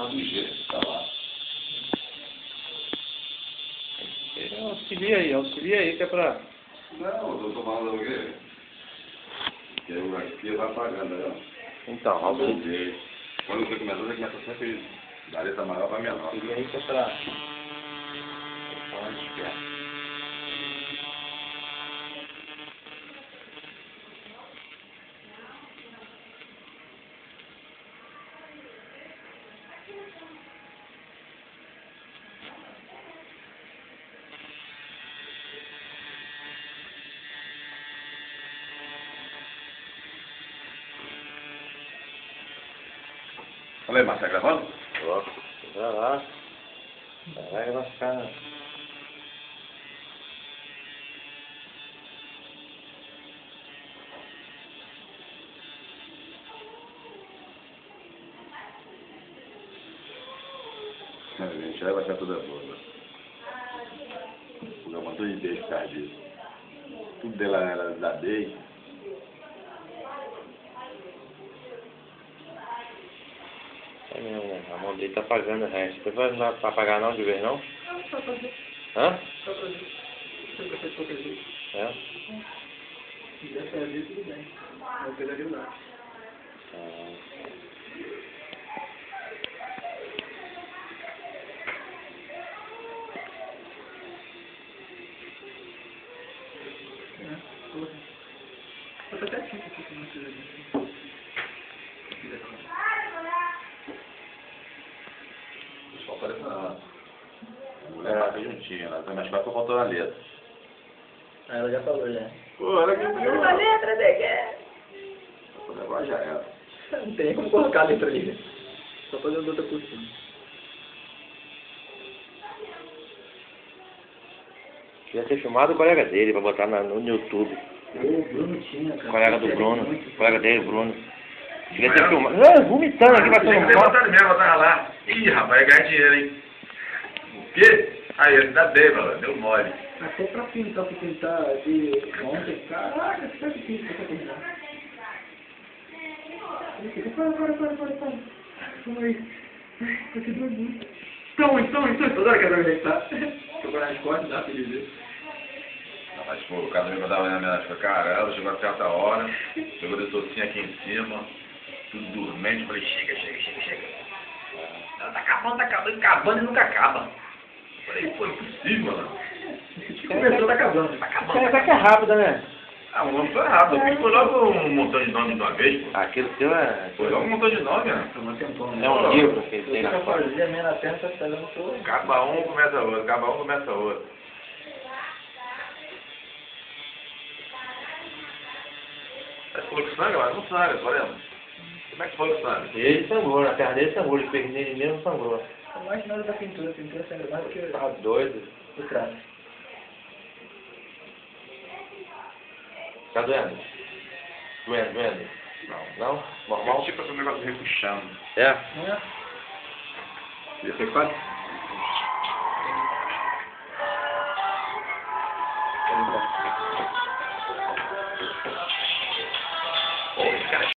funcionar do jeito que tá lá. Auxilia aí que é pra... Não, eu tô falando o quê? Que o aqui vai apagando, né? Então, auxilia. Quando você começa sempre da letra maior para menor. Auxilia aí que é pra... Fala aí, Márcio, tá gravando? Ó, gravar. Vai ficar... A gente vai baixar toda boa. O meu montão de beijo por causa disso. Tudo dela era da Day. É mesmo, né? A mão dele tá pagando o resto. Você vai não pra pagar não de vez não? Não, só fazer. Hã? Só fazer. Se você for fazer. É? Se quiser fazer, tudo bem. Eu pegaria o lado. Eu tô até tinta aqui com uma coisa ali. O pessoal parece na mulher marca juntinha, ela tem mais quatro faltando a letra. Ah, ela já falou, já. Pô, ela que viu. A letra dele O negócio já era. não tem nem como colocar a letra ali. Só fazendo outra por cima. Queria ter filmado o colega dele pra botar no YouTube. O Bruno tinha, cara. Colega do Bruno. Colega dele, Bruno. Queria ter filmado. Ah, vomitando aqui, passando Tem que ter mal. botado mesmo, botava lá. Ih, rapaz, ganhar dinheiro, hein? O quê? Aí, ele dá bem, mano, deu mole. Até pra pintar de ontem. Caraca, você tá difícil pra terminar. Para. Vamos aí. Vai ser doido. Então, toda hora que a dor deitar. Procurar as costas, dá pra dizer. Não, mas, pô, o cara me mandava na minha falei, caramba, chegou a certa hora, chegou de tocinho aqui em cima, tudo dormente, falei, chega. Não, tá acabando e nunca acaba. Falei, pô, impossível, mano. Se começou, tá acabando. Tá acabando. Essa que é rápida, né? Ah, o nome foi errado, eu fiz logo um montão de nome de uma vez, pô. Aquilo seu é... Foi logo um montão de nome, né? Tomou tempão, né? É um livro que ele tem na Eu foto. fazia meia na perna, tá fazendo todo. Acaba um, começa outro. Mas falou que sangra, mas não sangra, tá vendo? Como é que foi que sangra? Ele sangrou, na perna dele sangrou, ele fez nele mesmo sangrou. Mais nada da pintura, a pintura sangra mais do que Tá doido. o traço. Tá doendo? Doendo? Não. Não? Normal? Tipo esse negócio repuxando. É? Não é? Ia ser quase